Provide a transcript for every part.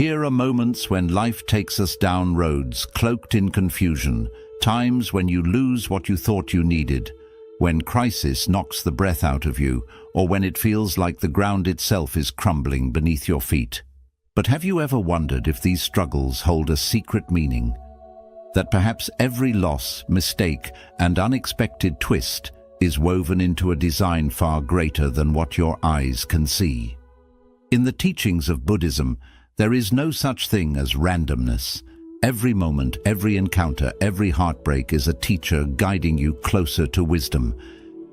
Here are moments when life takes us down roads cloaked in confusion, times when you lose what you thought you needed, when crisis knocks the breath out of you, or when it feels like the ground itself is crumbling beneath your feet. But have you ever wondered if these struggles hold a secret meaning? That perhaps every loss, mistake, and unexpected twist is woven into a design far greater than what your eyes can see. In the teachings of Buddhism, there is no such thing as randomness. Every moment, every encounter, every heartbreak is a teacher guiding you closer to wisdom.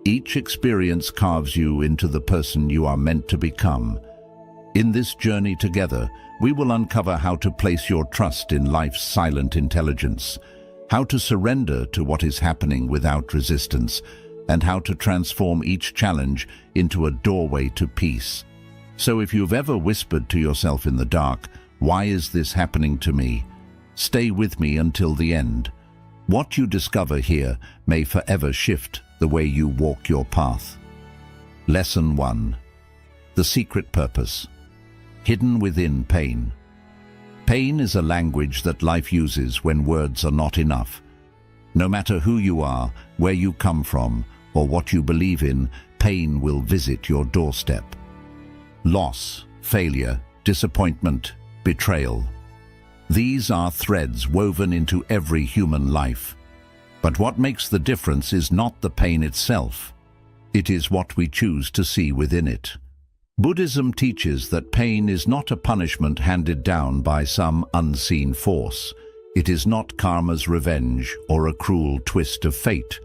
Each experience carves you into the person you are meant to become. In this journey together, we will uncover how to place your trust in life's silent intelligence, how to surrender to what is happening without resistance, and how to transform each challenge into a doorway to peace. So if you've ever whispered to yourself in the dark, "Why is this happening to me?" stay with me until the end. What you discover here may forever shift the way you walk your path. Lesson 1. The secret purpose. Hidden within pain. Pain is a language that life uses when words are not enough. No matter who you are, where you come from, or what you believe in, pain will visit your doorstep. Loss, failure, disappointment, betrayal. These are threads woven into every human life. But what makes the difference is not the pain itself. It is what we choose to see within it. Buddhism teaches that pain is not a punishment handed down by some unseen force. It is not karma's revenge or a cruel twist of fate.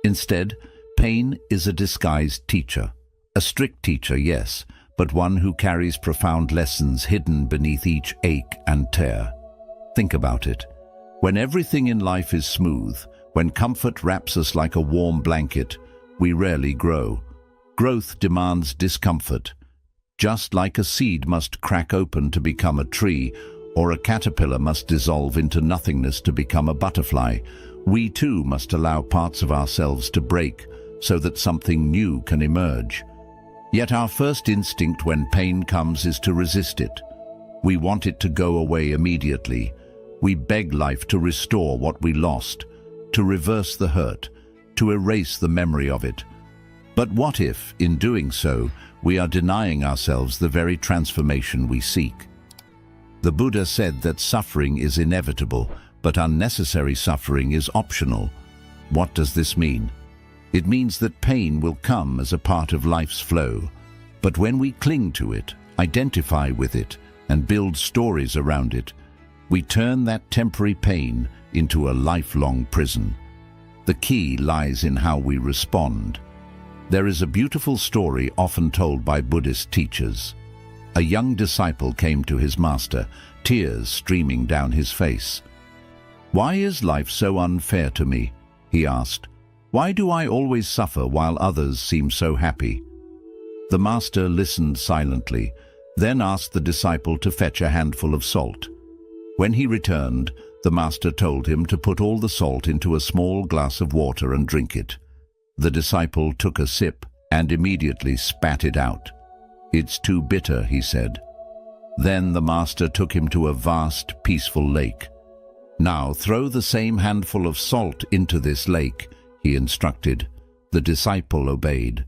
Instead, pain is a disguised teacher. A strict teacher, yes, but one who carries profound lessons hidden beneath each ache and tear. Think about it. When everything in life is smooth, when comfort wraps us like a warm blanket, we rarely grow. Growth demands discomfort. Just like a seed must crack open to become a tree, or a caterpillar must dissolve into nothingness to become a butterfly, we too must allow parts of ourselves to break so that something new can emerge. Yet our first instinct when pain comes is to resist it. We want it to go away immediately. We beg life to restore what we lost, to reverse the hurt, to erase the memory of it. But what if, in doing so, we are denying ourselves the very transformation we seek? The Buddha said that suffering is inevitable, but unnecessary suffering is optional. What does this mean? It means that pain will come as a part of life's flow. But when we cling to it, identify with it, and build stories around it, we turn that temporary pain into a lifelong prison. The key lies in how we respond. There is a beautiful story often told by Buddhist teachers. A young disciple came to his master, tears streaming down his face. "Why is life so unfair to me?" he asked. "Why do I always suffer while others seem so happy?" The master listened silently, then asked the disciple to fetch a handful of salt. When he returned, the master told him to put all the salt into a small glass of water and drink it. The disciple took a sip and immediately spat it out. "It's too bitter," he said. Then the master took him to a vast, peaceful lake. "Now throw the same handful of salt into this lake," he instructed. The disciple obeyed.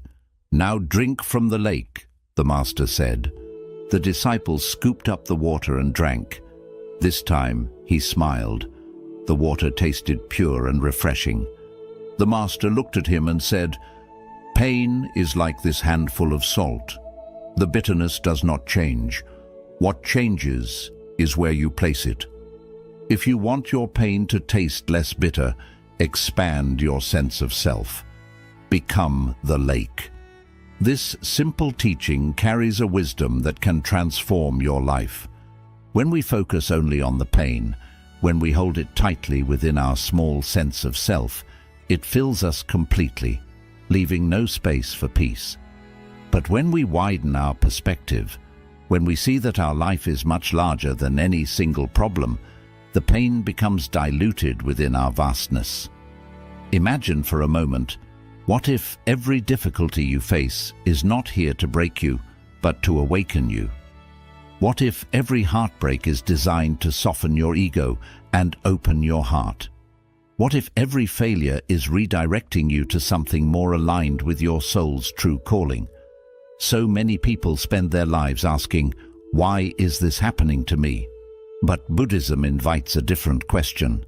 "Now drink from the lake," the master said. The disciple scooped up the water and drank. This time he smiled. The water tasted pure and refreshing. The master looked at him and said, "Pain is like this handful of salt. The bitterness does not change. What changes is where you place it. If you want your pain to taste less bitter, expand your sense of self. Become the lake." This simple teaching carries a wisdom that can transform your life. When we focus only on the pain, when we hold it tightly within our small sense of self, it fills us completely, leaving no space for peace. But when we widen our perspective, when we see that our life is much larger than any single problem, the pain becomes diluted within our vastness. Imagine for a moment, what if every difficulty you face is not here to break you, but to awaken you? What if every heartbreak is designed to soften your ego and open your heart? What if every failure is redirecting you to something more aligned with your soul's true calling? So many people spend their lives asking, why is this happening to me? But Buddhism invites a different question.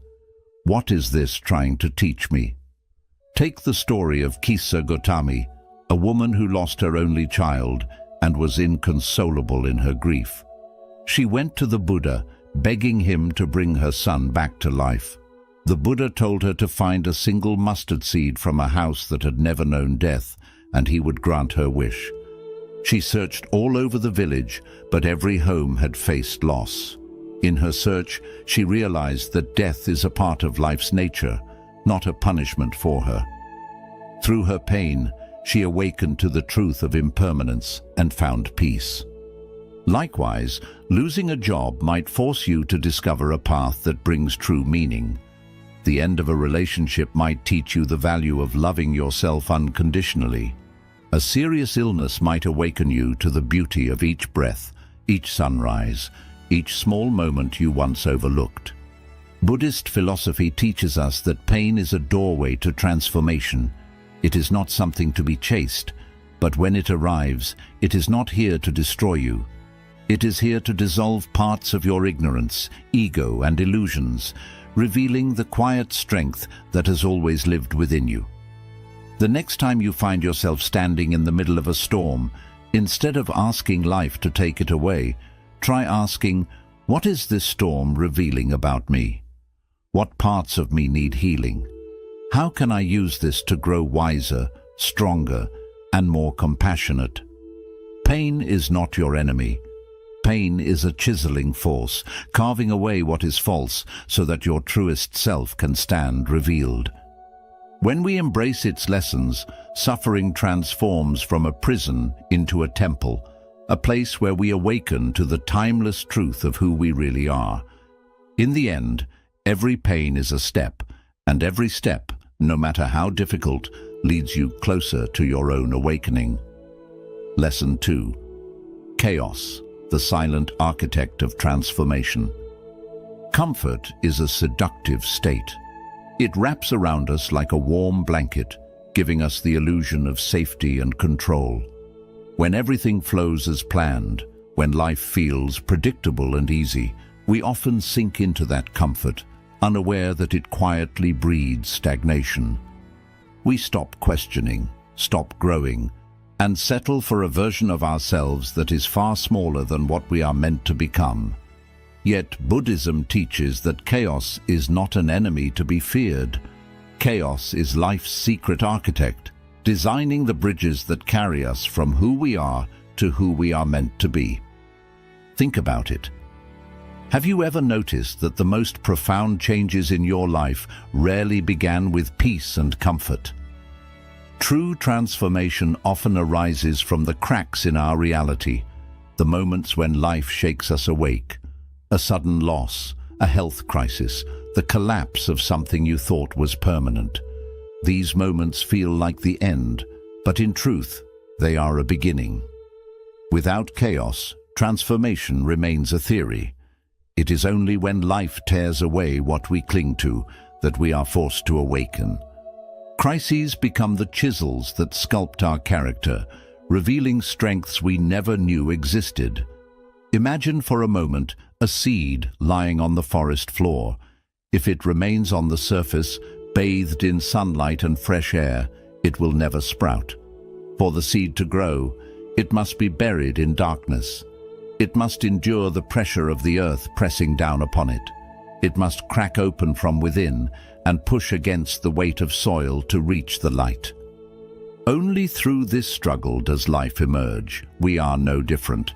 What is this trying to teach me? Take the story of Kisa Gotami, a woman who lost her only child and was inconsolable in her grief. She went to the Buddha, begging him to bring her son back to life. The Buddha told her to find a single mustard seed from a house that had never known death, and he would grant her wish. She searched all over the village, but every home had faced loss. In her search, she realized that death is a part of life's nature, not a punishment for her. Through her pain, she awakened to the truth of impermanence and found peace. Likewise, losing a job might force you to discover a path that brings true meaning. The end of a relationship might teach you the value of loving yourself unconditionally. A serious illness might awaken you to the beauty of each breath, each sunrise, each small moment you once overlooked. Buddhist philosophy teaches us that pain is a doorway to transformation. It is not something to be chased, but when it arrives, it is not here to destroy you. It is here to dissolve parts of your ignorance, ego, and illusions, revealing the quiet strength that has always lived within you. The next time you find yourself standing in the middle of a storm, instead of asking life to take it away, try asking, what is this storm revealing about me? What parts of me need healing? How can I use this to grow wiser, stronger, and more compassionate? Pain is not your enemy. Pain is a chiseling force, carving away what is false so that your truest self can stand revealed. When we embrace its lessons, suffering transforms from a prison into a temple, a place where we awaken to the timeless truth of who we really are. In the end, every pain is a step, and every step, no matter how difficult, leads you closer to your own awakening. Lesson 2. Chaos, the silent architect of transformation. Comfort is a seductive state. It wraps around us like a warm blanket, giving us the illusion of safety and control. When everything flows as planned, when life feels predictable and easy, we often sink into that comfort, unaware that it quietly breeds stagnation. We stop questioning, stop growing, and settle for a version of ourselves that is far smaller than what we are meant to become. Yet Buddhism teaches that chaos is not an enemy to be feared. Chaos is life's secret architect, designing the bridges that carry us from who we are to who we are meant to be. Think about it. Have you ever noticed that the most profound changes in your life rarely began with peace and comfort? True transformation often arises from the cracks in our reality, the moments when life shakes us awake. A sudden loss, a health crisis, the collapse of something you thought was permanent. These moments feel like the end, but in truth, they are a beginning. Without chaos, transformation remains a theory. It is only when life tears away what we cling to that we are forced to awaken. Crises become the chisels that sculpt our character, revealing strengths we never knew existed. Imagine for a moment a seed lying on the forest floor. If it remains on the surface, bathed in sunlight and fresh air, it will never sprout. For the seed to grow, it must be buried in darkness. It must endure the pressure of the earth pressing down upon it. It must crack open from within and push against the weight of soil to reach the light. Only through this struggle does life emerge. We are no different.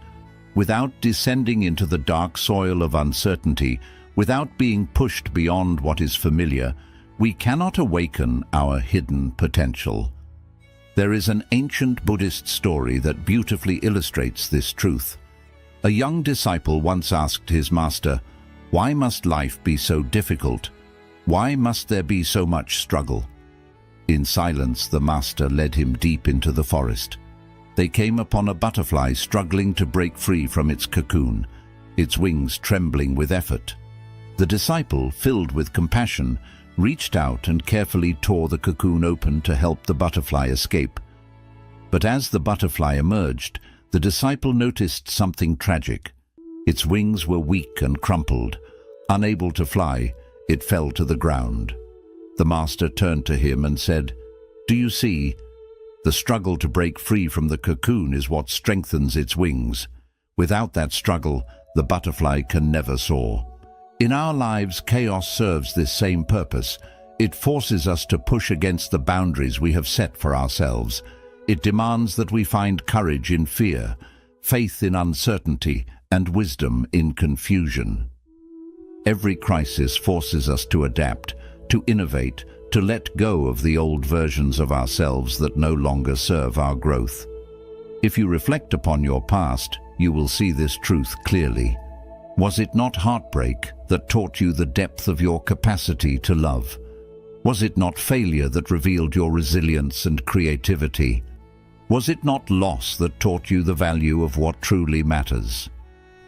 Without descending into the dark soil of uncertainty, without being pushed beyond what is familiar, we cannot awaken our hidden potential. There is an ancient Buddhist story that beautifully illustrates this truth. A young disciple once asked his master, "Why must life be so difficult? Why must there be so much struggle?" In silence, the master led him deep into the forest. they came upon a butterfly struggling to break free from its cocoon, its wings trembling with effort. The disciple, filled with compassion, reached out and carefully tore the cocoon open to help the butterfly escape. But as the butterfly emerged, the disciple noticed something tragic. Its wings were weak and crumpled. Unable to fly, it fell to the ground. The master turned to him and said, "Do you see? The struggle to break free from the cocoon is what strengthens its wings. Without that struggle, the butterfly can never soar." In our lives, chaos serves this same purpose. It forces us to push against the boundaries we have set for ourselves. It demands that we find courage in fear, faith in uncertainty, and wisdom in confusion. Every crisis forces us to adapt, to innovate, to let go of the old versions of ourselves that no longer serve our growth. If you reflect upon your past, you will see this truth clearly. Was it not heartbreak that taught you the depth of your capacity to love? Was it not failure that revealed your resilience and creativity? Was it not loss that taught you the value of what truly matters?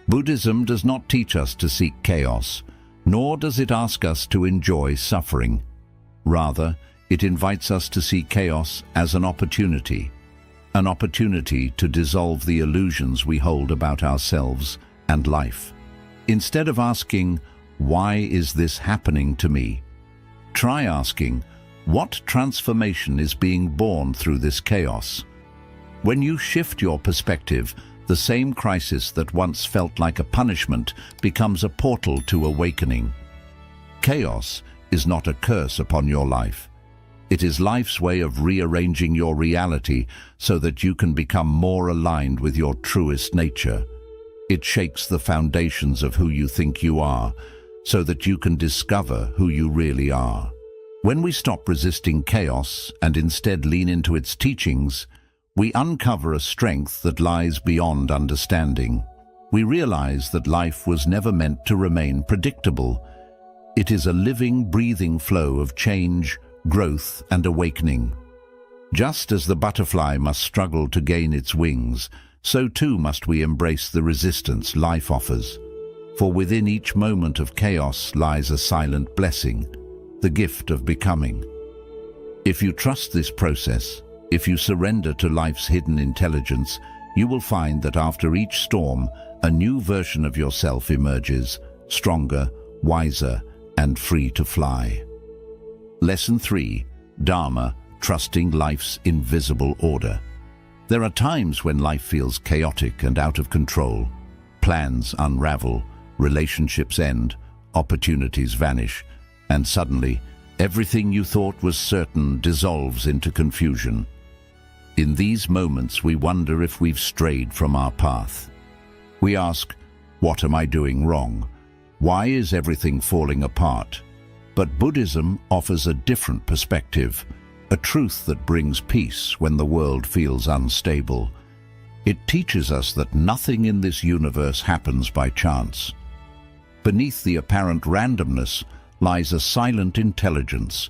Buddhism does not teach us to seek chaos, nor does it ask us to enjoy suffering. Rather, it invites us to see chaos as an opportunity to dissolve the illusions we hold about ourselves and life. Instead of asking, "Why is this happening to me?" try asking, "What transformation is being born through this chaos?" When you shift your perspective, the same crisis that once felt like a punishment becomes a portal to awakening. Chaos is not a curse upon your life. It is life's way of rearranging your reality so that you can become more aligned with your truest nature. It shakes the foundations of who you think you are, so that you can discover who you really are. When we stop resisting chaos and instead lean into its teachings, we uncover a strength that lies beyond understanding. We realize that life was never meant to remain predictable. It is a living, breathing flow of change, growth, and awakening. Just as the butterfly must struggle to gain its wings, so too must we embrace the resistance life offers. For within each moment of chaos lies a silent blessing, the gift of becoming. If you trust this process, if you surrender to life's hidden intelligence, you will find that after each storm, a new version of yourself emerges, stronger, wiser, and free to fly. Lesson 3. Dharma, trusting life's invisible order. There are times when life feels chaotic and out of control. Plans unravel, relationships end, opportunities vanish, and suddenly, everything you thought was certain dissolves into confusion. In these moments, we wonder if we've strayed from our path. We ask, "What am I doing wrong? Why is everything falling apart?" But Buddhism offers a different perspective, a truth that brings peace when the world feels unstable. It teaches us that nothing in this universe happens by chance. Beneath the apparent randomness lies a silent intelligence,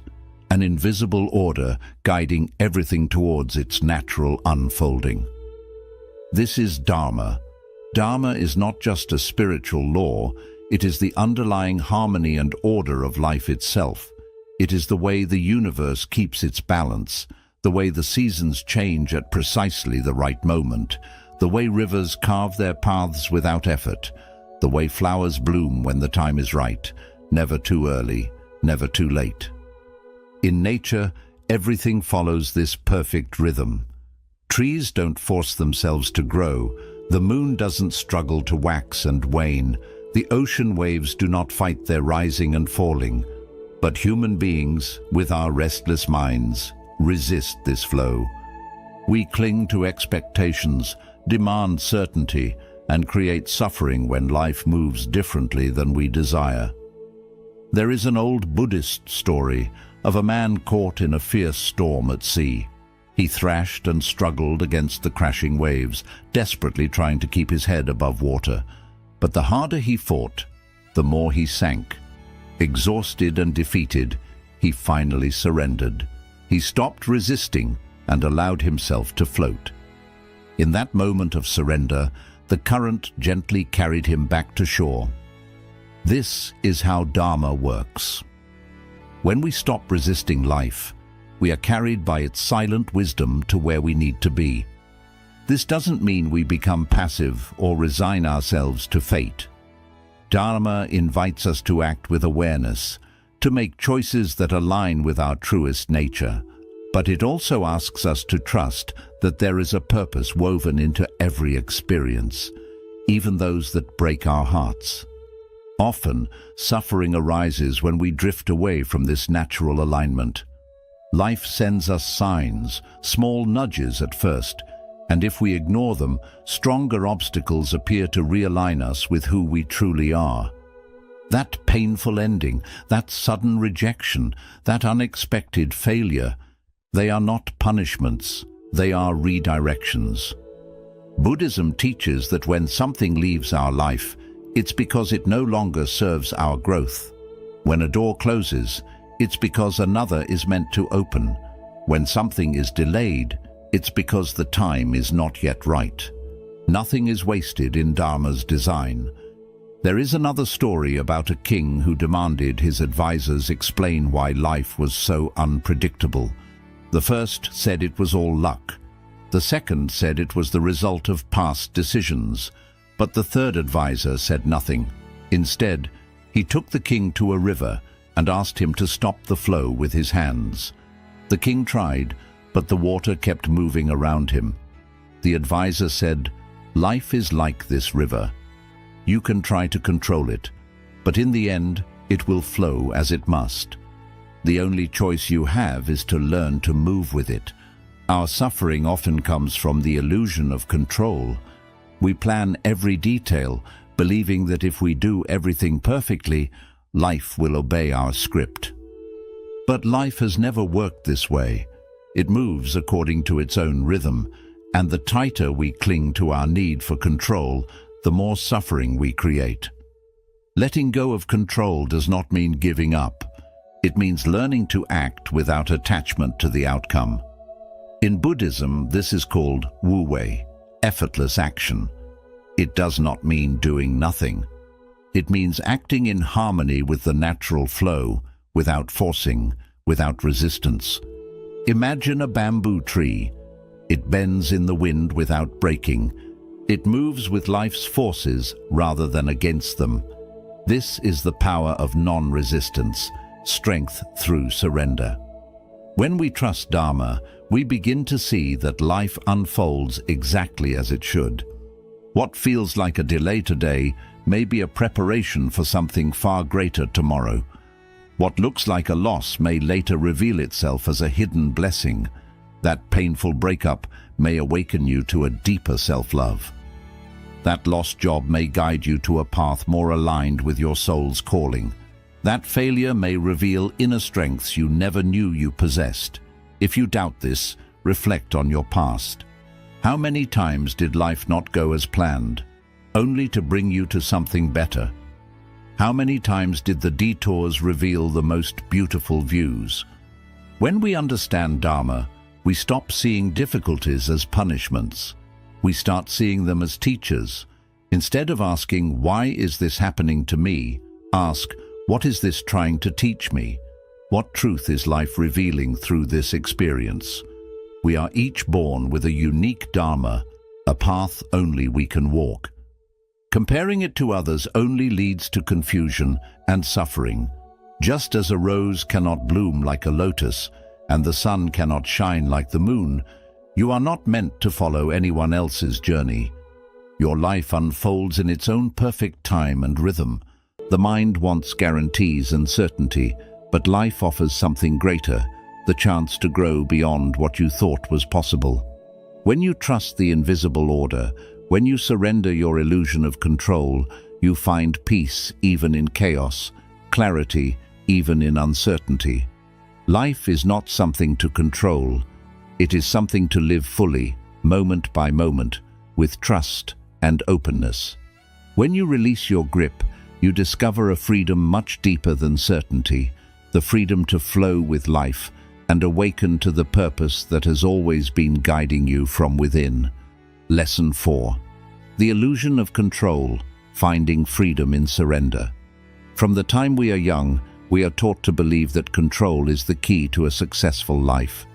an invisible order guiding everything towards its natural unfolding. This is Dharma. Dharma is not just a spiritual law, it is the underlying harmony and order of life itself. It is the way the universe keeps its balance, the way the seasons change at precisely the right moment, the way rivers carve their paths without effort, the way flowers bloom when the time is right, never too early, never too late. In nature, everything follows this perfect rhythm. Trees don't force themselves to grow, the moon doesn't struggle to wax and wane, the ocean waves do not fight their rising and falling. But human beings, with our restless minds, resist this flow. We cling to expectations, demand certainty, and create suffering when life moves differently than we desire. There is an old Buddhist story of a man caught in a fierce storm at sea. He thrashed and struggled against the crashing waves, desperately trying to keep his head above water. But the harder he fought, the more he sank. Exhausted and defeated, he finally surrendered. He stopped resisting and allowed himself to float. In that moment of surrender, the current gently carried him back to shore. This is how Dharma works. When we stop resisting life, we are carried by its silent wisdom to where we need to be. This doesn't mean we become passive or resign ourselves to fate. Dharma invites us to act with awareness, to make choices that align with our truest nature. But it also asks us to trust that there is a purpose woven into every experience, even those that break our hearts. Often, suffering arises when we drift away from this natural alignment. Life sends us signs, small nudges at first, and if we ignore them, stronger obstacles appear to realign us with who we truly are. That painful ending, that sudden rejection, that unexpected failure, they are not punishments, they are redirections. Buddhism teaches that when something leaves our life, it's because it no longer serves our growth. When a door closes, it's because another is meant to open. When something is delayed, it's because the time is not yet right. Nothing is wasted in Dharma's design. There is another story about a king who demanded his advisors explain why life was so unpredictable. The first said it was all luck. The second said it was the result of past decisions. But the third advisor said nothing. Instead, he took the king to a river and asked him to stop the flow with his hands. The king tried, but the water kept moving around him. The advisor said, "Life is like this river. You can try to control it, but in the end, it will flow as it must. The only choice you have is to learn to move with it." Our suffering often comes from the illusion of control. We plan every detail, believing that if we do everything perfectly, life will obey our script. But life has never worked this way. It moves according to its own rhythm, and the tighter we cling to our need for control, the more suffering we create. Letting go of control does not mean giving up. It means learning to act without attachment to the outcome. In Buddhism, this is called wu-wei, effortless action. It does not mean doing nothing. It means acting in harmony with the natural flow, without forcing, without resistance. Imagine a bamboo tree. It bends in the wind without breaking. It moves with life's forces rather than against them. This is the power of non-resistance, strength through surrender. When we trust Dharma, we begin to see that life unfolds exactly as it should. What feels like a delay today may be a preparation for something far greater tomorrow. What looks like a loss may later reveal itself as a hidden blessing. That painful breakup may awaken you to a deeper self-love. That lost job may guide you to a path more aligned with your soul's calling. That failure may reveal inner strengths you never knew you possessed. If you doubt this, reflect on your past. How many times did life not go as planned, only to bring you to something better? How many times did the detours reveal the most beautiful views? When we understand Dharma, we stop seeing difficulties as punishments. We start seeing them as teachers. Instead of asking, "Why is this happening to me?" ask, "What is this trying to teach me? What truth is life revealing through this experience?" We are each born with a unique Dharma, a path only we can walk. Comparing it to others only leads to confusion and suffering. Just as a rose cannot bloom like a lotus, and the sun cannot shine like the moon, you are not meant to follow anyone else's journey. Your life unfolds in its own perfect time and rhythm. The mind wants guarantees and certainty, but life offers something greater, the chance to grow beyond what you thought was possible. When you trust the invisible order, when you surrender your illusion of control, you find peace even in chaos, clarity even in uncertainty. Life is not something to control. It is something to live fully, moment by moment, with trust and openness. When you release your grip, you discover a freedom much deeper than certainty, the freedom to flow with life and awaken to the purpose that has always been guiding you from within. Lesson 4. The illusion of control, finding freedom in surrender. From the time we are young, we are taught to believe that control is the key to a successful life.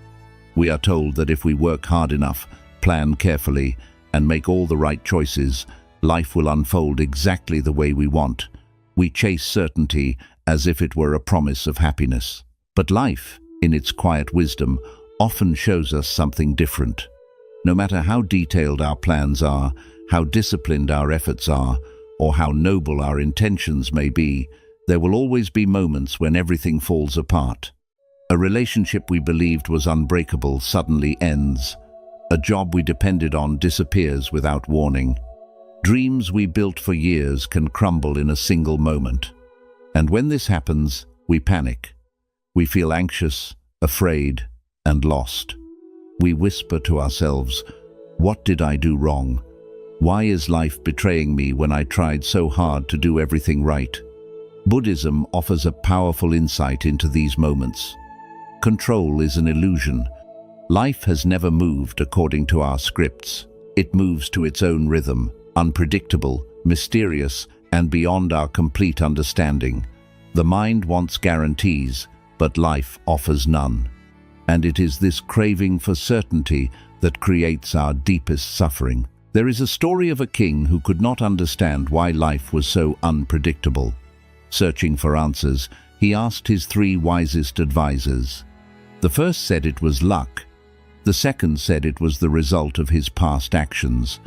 We are told that if we work hard enough, plan carefully, and make all the right choices, life will unfold exactly the way we want. We chase certainty as if it were a promise of happiness. But life, in its quiet wisdom, often shows us something different. No matter how detailed our plans are, how disciplined our efforts are, or how noble our intentions may be, there will always be moments when everything falls apart. A relationship we believed was unbreakable suddenly ends. A job we depended on disappears without warning. Dreams we built for years can crumble in a single moment. And when this happens, we panic. We feel anxious, afraid, and lost. We whisper to ourselves, "What did I do wrong? Why is life betraying me when I tried so hard to do everything right?" Buddhism offers a powerful insight into these moments. Control is an illusion. Life has never moved according to our scripts. It moves to its own rhythm, unpredictable, mysterious, and beyond our complete understanding. The mind wants guarantees, but life offers none. And it is this craving for certainty that creates our deepest suffering. There is a story of a king who could not understand why life was so unpredictable. Searching for answers, he asked his 3 wisest advisors. The first said it was luck. The second said it was the result of his past actions.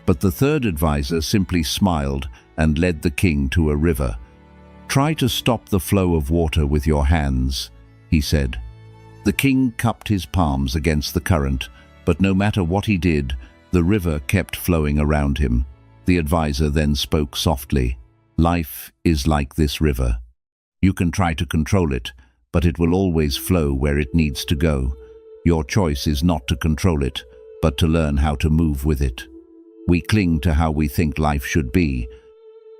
But the third advisor simply smiled and led the king to a river. "Try to stop the flow of water with your hands," he said. The king cupped his palms against the current, but no matter what he did, the river kept flowing around him. The advisor then spoke softly. "Life is like this river. You can try to control it, but it will always flow where it needs to go. Your choice is not to control it, but to learn how to move with it." We cling to how we think life should be.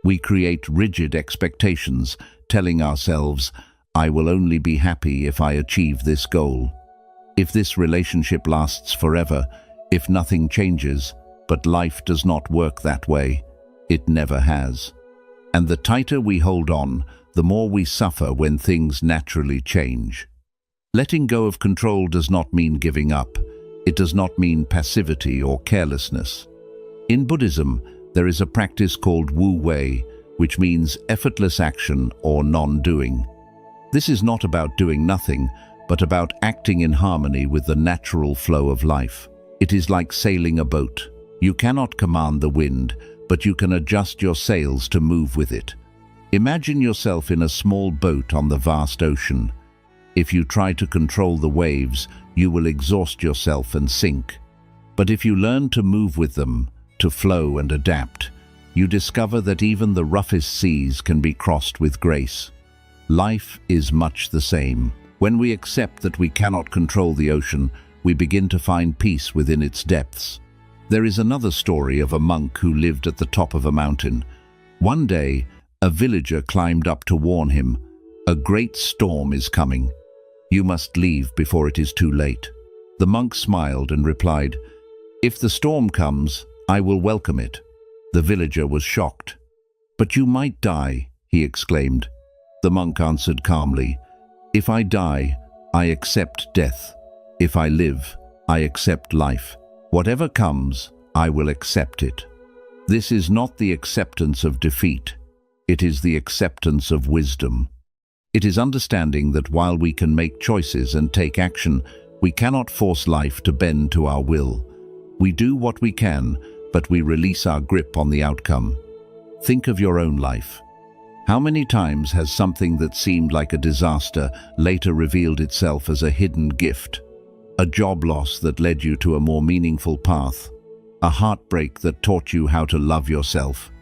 We create rigid expectations, telling ourselves, "I will only be happy if I achieve this goal. If this relationship lasts forever, if nothing changes." But life does not work that way. It never has. And the tighter we hold on, the more we suffer when things naturally change. Letting go of control does not mean giving up. It does not mean passivity or carelessness. In Buddhism, there is a practice called Wu Wei, which means effortless action or non-doing. This is not about doing nothing, but about acting in harmony with the natural flow of life. It is like sailing a boat. You cannot command the wind, but you can adjust your sails to move with it. Imagine yourself in a small boat on the vast ocean. If you try to control the waves, you will exhaust yourself and sink. But if you learn to move with them, to flow and adapt, you discover that even the roughest seas can be crossed with grace. Life is much the same. When we accept that we cannot control the ocean, we begin to find peace within its depths. There is another story of a monk who lived at the top of a mountain. One day, a villager climbed up to warn him, "A great storm is coming. You must leave before it is too late." The monk smiled and replied, "If the storm comes, I will welcome it." The villager was shocked. "But you might die," he exclaimed. The monk answered calmly, "If I die, I accept death. If I live, I accept life. Whatever comes, I will accept it." This is not the acceptance of defeat. It is the acceptance of wisdom. It is understanding that while we can make choices and take action, we cannot force life to bend to our will. We do what we can, but we release our grip on the outcome. Think of your own life. How many times has something that seemed like a disaster later revealed itself as a hidden gift? A job loss that led you to a more meaningful path. A heartbreak that taught you how to love yourself.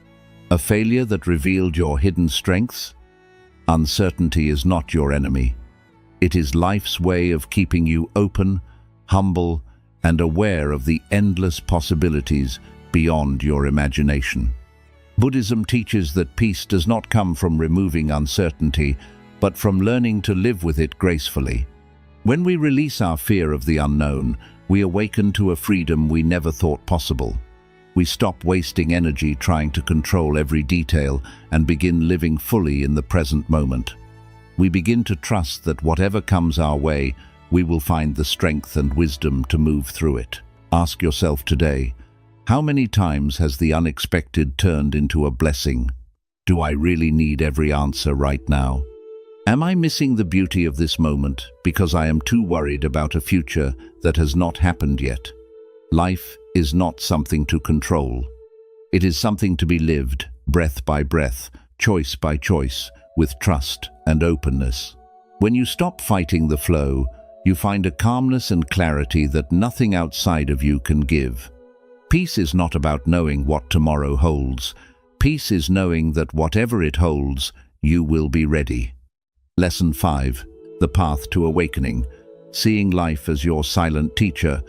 A failure that revealed your hidden strengths. Uncertainty is not your enemy. It is life's way of keeping you open, humble, and aware of the endless possibilities beyond your imagination. Buddhism teaches that peace does not come from removing uncertainty, but from learning to live with it gracefully. When we release our fear of the unknown, we awaken to a freedom we never thought possible. We stop wasting energy trying to control every detail and begin living fully in the present moment. We begin to trust that whatever comes our way, we will find the strength and wisdom to move through it. Ask yourself today, how many times has the unexpected turned into a blessing? Do I really need every answer right now? Am I missing the beauty of this moment because I am too worried about a future that has not happened yet? Life is not something to control. It is something to be lived, breath by breath, choice by choice, with trust and openness. When you stop fighting the flow, you find a calmness and clarity that nothing outside of you can give. Peace is not about knowing what tomorrow holds. Peace is knowing that whatever it holds, you will be ready. Lesson 5. The Path to Awakening. Seeing life as your silent teacher.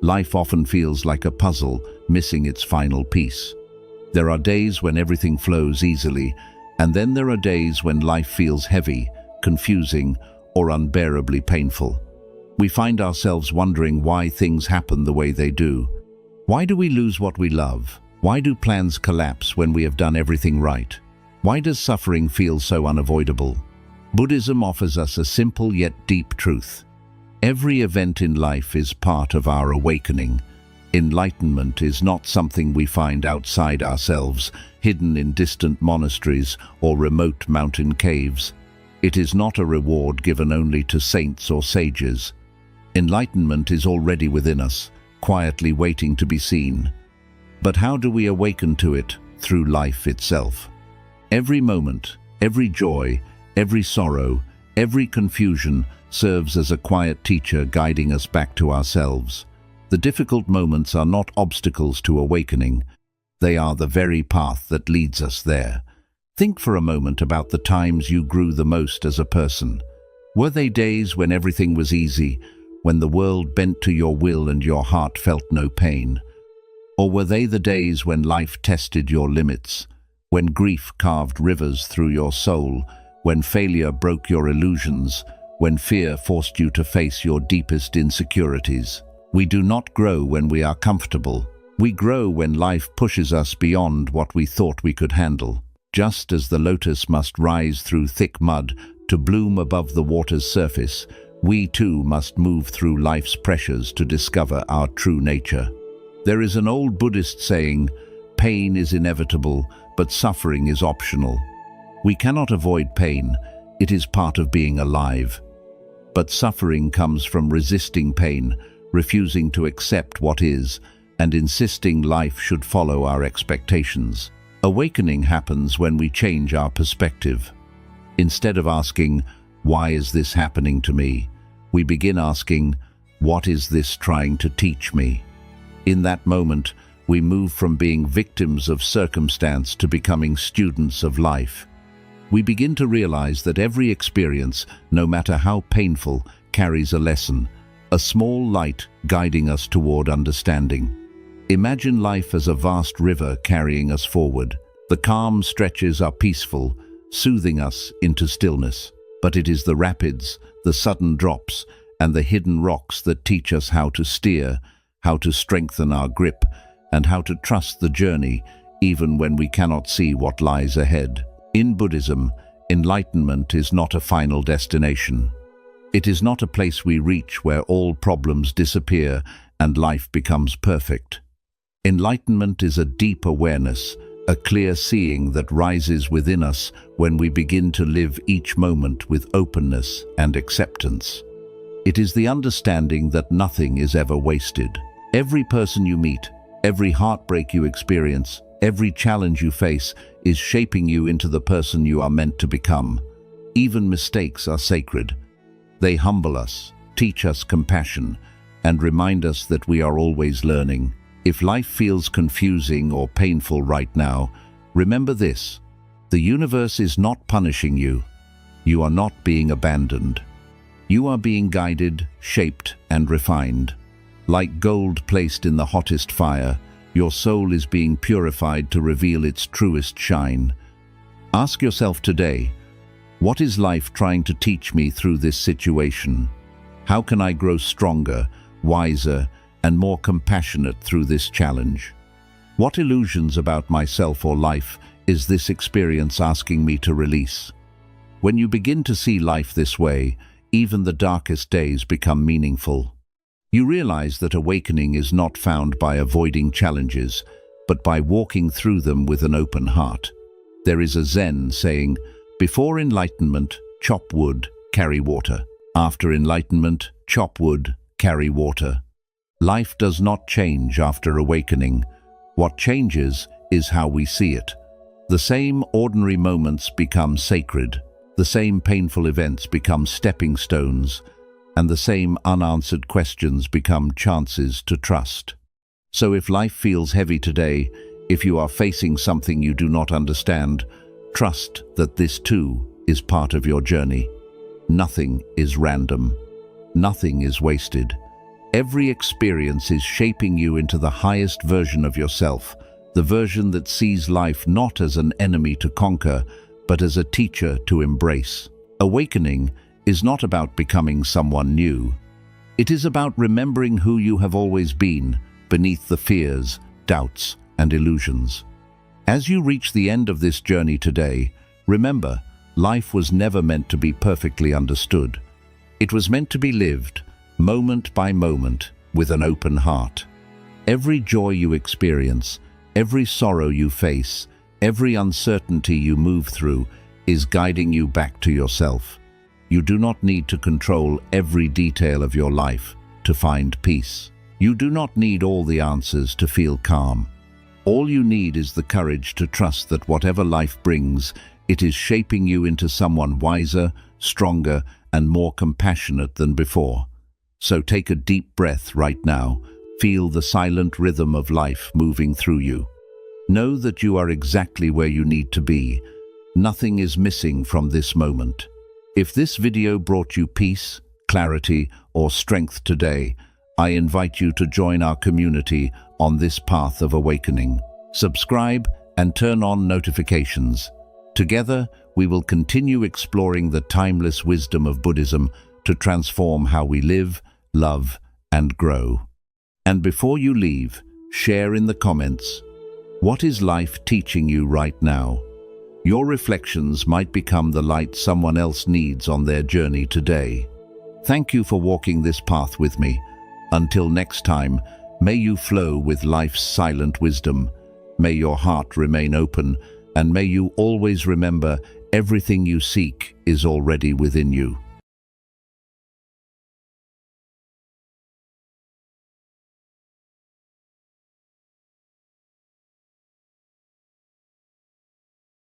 Life often feels like a puzzle, missing its final piece. There are days when everything flows easily, and then there are days when life feels heavy, confusing, or unbearably painful. We find ourselves wondering why things happen the way they do. Why do we lose what we love? Why do plans collapse when we have done everything right? Why does suffering feel so unavoidable? Buddhism offers us a simple yet deep truth. Every event in life is part of our awakening. Enlightenment is not something we find outside ourselves, hidden in distant monasteries or remote mountain caves. It is not a reward given only to saints or sages. Enlightenment is already within us, quietly waiting to be seen. But how do we awaken to it? Through life itself. Every moment, every joy, every sorrow, every confusion serves as a quiet teacher guiding us back to ourselves. The difficult moments are not obstacles to awakening. They are the very path that leads us there. Think for a moment about the times you grew the most as a person. Were they days when everything was easy, when the world bent to your will and your heart felt no pain? Or were they the days when life tested your limits, when grief carved rivers through your soul, when failure broke your illusions, when fear forced you to face your deepest insecurities? We do not grow when we are comfortable. We grow when life pushes us beyond what we thought we could handle. Just as the lotus must rise through thick mud to bloom above the water's surface, we too must move through life's pressures to discover our true nature. There is an old Buddhist saying, "Pain is inevitable, but suffering is optional." We cannot avoid pain. It is part of being alive. But suffering comes from resisting pain, refusing to accept what is, and insisting life should follow our expectations. Awakening happens when we change our perspective. Instead of asking, "Why is this happening to me?" we begin asking, "What is this trying to teach me?" In that moment, we move from being victims of circumstance to becoming students of life. We begin to realize that every experience, no matter how painful, carries a lesson, a small light guiding us toward understanding. Imagine life as a vast river carrying us forward. The calm stretches are peaceful, soothing us into stillness. But it is the rapids, the sudden drops, and the hidden rocks that teach us how to steer, how to strengthen our grip, and how to trust the journey, even when we cannot see what lies ahead. In Buddhism, enlightenment is not a final destination. It is not a place we reach where all problems disappear and life becomes perfect. Enlightenment is a deep awareness, a clear seeing that rises within us when we begin to live each moment with openness and acceptance. It is the understanding that nothing is ever wasted. Every person you meet, every heartbreak you experience, every challenge you face is shaping you into the person you are meant to become. Even mistakes are sacred. They humble us, teach us compassion, and remind us that we are always learning. If life feels confusing or painful right now, remember this: the universe is not punishing you. You are not being abandoned. You are being guided, shaped, and refined. Like gold placed in the hottest fire, your soul is being purified to reveal its truest shine. Ask yourself today, what is life trying to teach me through this situation? How can I grow stronger, wiser, and more compassionate through this challenge? What illusions about myself or life is this experience asking me to release? When you begin to see life this way, even the darkest days become meaningful. You realize that awakening is not found by avoiding challenges, but by walking through them with an open heart. There is a Zen saying, "Before enlightenment, chop wood, carry water. After enlightenment, chop wood, carry water." Life does not change after awakening. What changes is how we see it. The same ordinary moments become sacred. The same painful events become stepping stones, and the same unanswered questions become chances to trust. So if life feels heavy today, if you are facing something you do not understand, trust that this too is part of your journey. Nothing is random. Nothing is wasted. Every experience is shaping you into the highest version of yourself, the version that sees life not as an enemy to conquer, but as a teacher to embrace. Awakening is not about becoming someone new. It is about remembering who you have always been, beneath the fears, doubts, and illusions. As you reach the end of this journey today, remember, life was never meant to be perfectly understood. It was meant to be lived, moment by moment, with an open heart. Every joy you experience, every sorrow you face, every uncertainty you move through is guiding you back to yourself. You do not need to control every detail of your life to find peace. You do not need all the answers to feel calm. All you need is the courage to trust that whatever life brings, it is shaping you into someone wiser, stronger, and more compassionate than before. So take a deep breath right now. Feel the silent rhythm of life moving through you. Know that you are exactly where you need to be. Nothing is missing from this moment. If this video brought you peace, clarity, or strength today, I invite you to join our community on this path of awakening. Subscribe and turn on notifications. Together, we will continue exploring the timeless wisdom of Buddhism to transform how we live, love, and grow. And before you leave, share in the comments, what is life teaching you right now? Your reflections might become the light someone else needs on their journey today. Thank you for walking this path with me. Until next time, may you flow with life's silent wisdom. May your heart remain open, and may you always remember everything you seek is already within you.